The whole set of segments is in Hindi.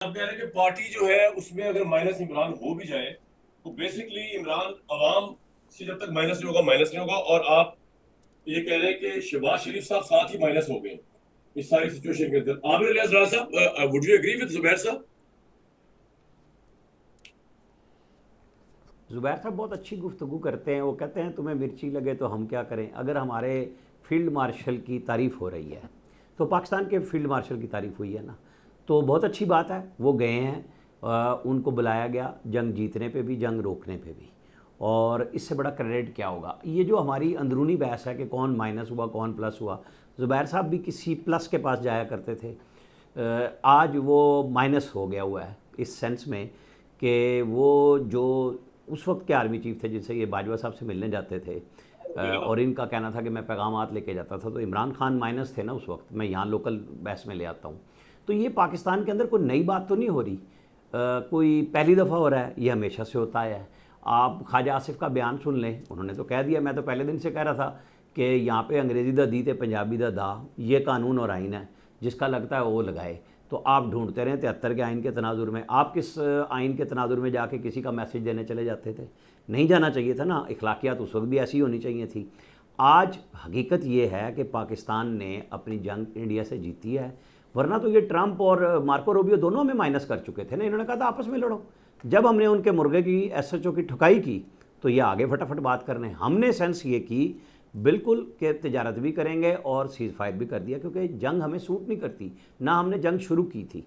आप कह रहे हैं कि पार्टी जो है उसमें अगर माइनस इमरान हो भी जाए तो बेसिकली इमरान अवाम से जब तक माइनस नहीं होगा माइनस नहीं होगा। और आप ये कह रहे हैं कि शहबाज शरीफ साहब साथ ही माइनस हो गए इस सारी सिचुएशन के अंदर। आमिर इलियास राजा साहब, would you agree with Zubair साहब? ज़ुबैर साहब बहुत अच्छी गुफ्तगू करते हैं। वो कहते हैं तुम्हें मिर्ची लगे तो हम क्या करें। अगर हमारे फील्ड मार्शल की तारीफ़ हो रही है तो पाकिस्तान के फील्ड मार्शल की तारीफ़ हुई है ना, तो बहुत अच्छी बात है। वो गए हैं, उनको बुलाया गया जंग जीतने पे भी, जंग रोकने पे भी। और इससे बड़ा क्रेडिट क्या होगा। ये जो हमारी अंदरूनी बहस है कि कौन माइनस हुआ कौन प्लस हुआ, ज़ुबैर साहब भी किसी प्लस के पास जाया करते थे। आज वो माइनस हो गया हुआ है इस सेंस में कि वो जो उस वक्त के आर्मी चीफ थे जिनसे ये बाजवा साहब से मिलने जाते थे, और इनका कहना था कि मैं पैगामात लेके जाता था, तो इमरान खान माइनस थे ना उस वक्त। मैं यहाँ लोकल बहस में ले आता हूँ। तो ये पाकिस्तान के अंदर कोई नई बात तो नहीं हो रही, कोई पहली दफ़ा हो रहा है, ये हमेशा से होता है। आप ख्वाजा आसिफ का बयान सुन लें, उन्होंने तो कह दिया, मैं तो पहले दिन से कह रहा था कि यहाँ पे अंग्रेज़ी दा दी ते पंजाबी दा दा, ये कानून और आइन है, जिसका लगता है वो लगाए। तो आप ढूंढते रहें 73 के आइन के तनाजुर में। आप किस आइन के तनाजुर में जाके किसी का मैसेज देने चले जाते थे? नहीं जाना चाहिए था ना। इखलाकियात उस वक्त भी ऐसी होनी चाहिए थी। आज हकीकत ये है कि पाकिस्तान ने अपनी जंग इंडिया से जीती है, वरना तो ये ट्रंप और मार्को रूबियो दोनों में माइनस कर चुके थे ना। इन्होंने कहा था आपस में लड़ो। जब हमने उनके मुर्गे की एसएचओ की ठुकाई की तो ये आगे फटाफट बात करने। हमने सेंस ये की बिल्कुल कि तिजारत भी करेंगे और सीज़ फायर भी कर दिया, क्योंकि जंग हमें सूट नहीं करती, ना हमने जंग शुरू की थी।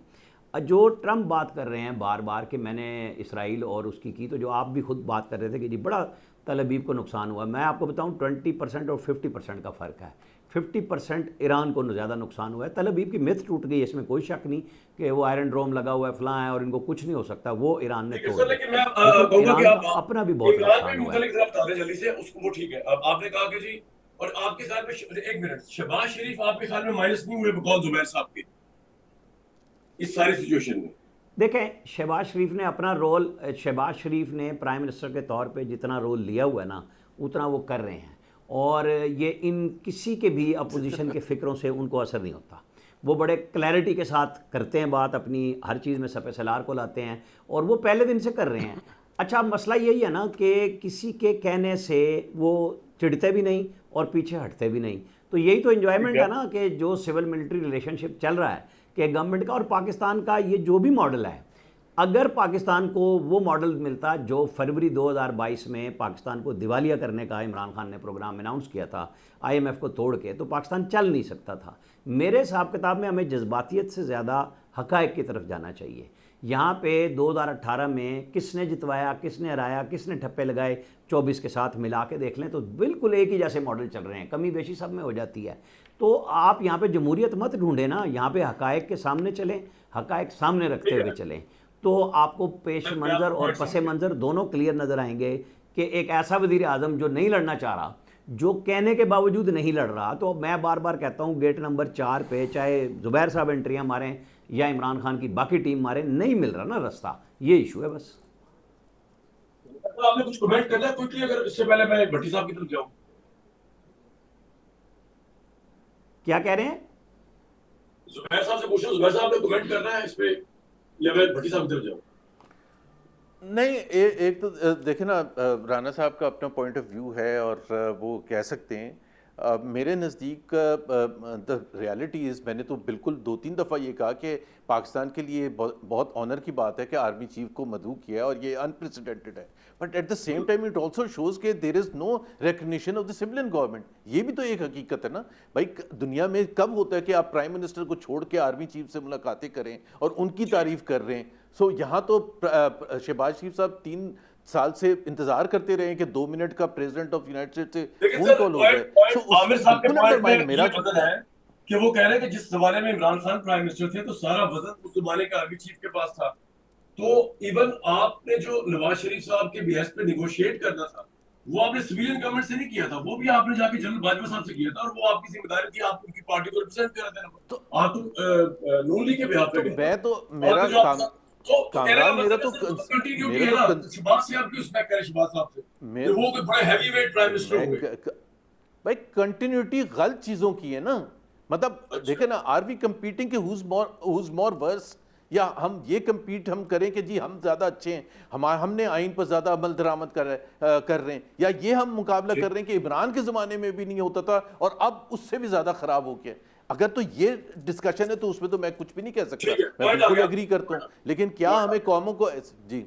जो ट्रंप बात कर रहे हैं बार बार कि मैंने इसराइल और उसकी की, तो जो आप भी खुद बात कर रहे थे कि जी बड़ा तल अबीब को नुकसान हुआ, मैं आपको बताऊं 20% और 50% का फ़र्क है। 50% ईरान को ज़्यादा नुकसान हुआ है। तल अबीब की मिथ टूट गई, इसमें कोई शक नहीं कि वो आयरन ड्रोम लगा हुआ है, फलां है और इनको कुछ नहीं हो सकता, वो ईरान ने ठीक है तोड़ सर, दी। लेकिन मैं लेकिन कहूंगा कि ईरान का आप अपना भी बहुत इमरान नुकसान पे हुआ है। मुतलिक जरा बता दें जल्दी से उसको। वो ठीक है, अब आपने कहा कि जी, और आपके ख्याल में एक मिनट, शहबाज शरीफ आपके ख्याल में माइनस नहीं हुए बकौल जुबैर साहब के इस सारी सिचुएशन में? देखें, शहबाज शरीफ ने अपना रोल, शहबाज शरीफ ने प्राइम मिनिस्टर के तौर पे जितना रोल लिया हुआ है ना, उतना वो कर रहे हैं। और ये इन किसी के भी अपोजिशन के फ़िक्रों से उनको असर नहीं होता। वो बड़े क्लैरिटी के साथ करते हैं बात अपनी, हर चीज़ में सपे सलार को लाते हैं, और वो पहले दिन से कर रहे हैं। अच्छा, मसला यही है ना कि किसी के कहने से वो चिढ़ते भी नहीं और पीछे हटते भी नहीं। तो यही तो ठीक इन्जॉयमेंट है। है ना, कि जो सिविल मिलिट्री रिलेशनशिप चल रहा है कि गवर्नमेंट का और पाकिस्तान का, ये जो भी मॉडल है, अगर पाकिस्तान को वो मॉडल मिलता जो फरवरी 2022 में पाकिस्तान को दिवालिया करने का इमरान खान ने प्रोग्राम अनाउंस किया था आईएमएफ को तोड़ के, तो पाकिस्तान चल नहीं सकता था। मेरे हिसाब किताब में हमें जज्बातियत से ज़्यादा हकायक की तरफ जाना चाहिए। यहाँ पे 2018 में किसने जितवाया, किसने हराया, किसने ठप्पे लगाए, 24 के साथ मिला के देख लें तो बिल्कुल एक ही जैसे मॉडल चल रहे हैं, कमी बेशी सब में हो जाती है। तो आप यहाँ पे जमहूरियत मत ढूंढें ना, यहाँ पे हकायक के सामने चलें, हकायक सामने रखते ठीक हुए है, चलें। तो आपको पेश मैं मंज़र आपका और पॉइंट समझ पस गया। मंज़र दोनों क्लियर नज़र आएंगे कि एक ऐसा वज़ीर आज़म जो नहीं लड़ना चाह रहा, जो कहने के बावजूद नहीं लड़ रहा। तो मैं बार बार कहता हूँ, गेट नंबर 4 पे चाहे ज़ुबैर साहब एंट्रियाँ मारें या इमरान खान की बाकी टीम मारे, नहीं मिल रहा ना रास्ता। ये इशू है बस। तो आपने कुछ कमेंट करना है क्विकली, अगर इससे पहले मैं भट्टी साहब की तरफ जाऊं? क्या कह रहे हैं? जुबैर साहब से पूछो, जुबैर साहब ने कमेंट करना है इस पे, या मैं भट्टी साहब की तरफ जाऊं? नहीं, एक तो देखे ना, राना साहब का अपना पॉइंट ऑफ व्यू है और वो कह सकते हैं। मेरे नज़दीक द रियलिटी इज़, मैंने तो बिल्कुल 2-3 दफ़ा ये कहा कि पाकिस्तान के लिए बहुत बहुत ऑनर की बात है कि आर्मी चीफ को मदऊ किया है और ये अनप्रेसिडेंटेड है। But at the same time it also shows कि there is no recognition of the civilian government. ये भी तो एक हकीकत है ना भाई। दुनिया में कब होता है कि आप प्राइम मिनिस्टर को छोड़ के आर्मी चीफ से मुलाकातें करें और उनकी तारीफ कर रहे हैं। सो यहाँ तो शहबाज शरीफ साहब 3 साल से इंतजार करते रहे कि 2 मिनट का प्रेसिडेंट ऑफ यूनाइटेड स्टेट से लेकिन फोन सर, कॉल हो पॉइंट जाए। सो पॉइंट उस आमिर साहब के बिल्कुल पॉइंट में अंडरमाइन मेरा। ये वजन है कि वो कह रहे हैं कि जिस जमाने में इमरान खान प्राइम मिनिस्टर थे तो सारा वजन उस जमाने के आर्मी चीफ के पास था। तो इवन आपने जो नवाज शरीफ साहब के बेहस पे निगोशिएट करना था, वो आपने सिविलियन गवर्नमेंट से नहीं किया था, वो भी आपने जाके जनरल बाजवा साहब से किया था, और वो आपकी जिम्मेदारी थी, आप उनकी पार्टी को रिप्रेजेंट कर रहे थे तो ना। आप तो नून लीग के बेहस पे तो गए थे। मैं तो और मेरा तो जो आपके साथ, तो कहने का कामरान मेरा मतलब है तो सर, वो तो कंटिन्यूटी मेरा है तो ना। तो शहबाज से आप क्यों एक्सपेक्ट करें शहबाज साहब से कि मेरा वो कोई बड़े हैवी वेट प्राइम मिनिस्टर मैं हो गए? भाई कंटिन्यूटी गलत चीजों की है ना। मतलब अच्छा। देखे ना, आर वी कंपीटिंग के हुज मोर वर्स। या हम ये कम्पीट हम करें कि जी हम ज़्यादा अच्छे हैं, हमने आइन पर ज़्यादा अमल दरामद कर रहे हैं, या ये हम मुकाबला कर रहे हैं कि इमरान के ज़माने में भी नहीं होता था और अब उससे भी ज़्यादा ख़राब हो गया। अगर तो ये डिस्कशन है तो उसमें तो मैं कुछ भी नहीं कह सकता, ठीक है, मैं पॉइंट आ बिल्कुल गया। एग्री करता हूँ, लेकिन क्या हमें कौमों को जी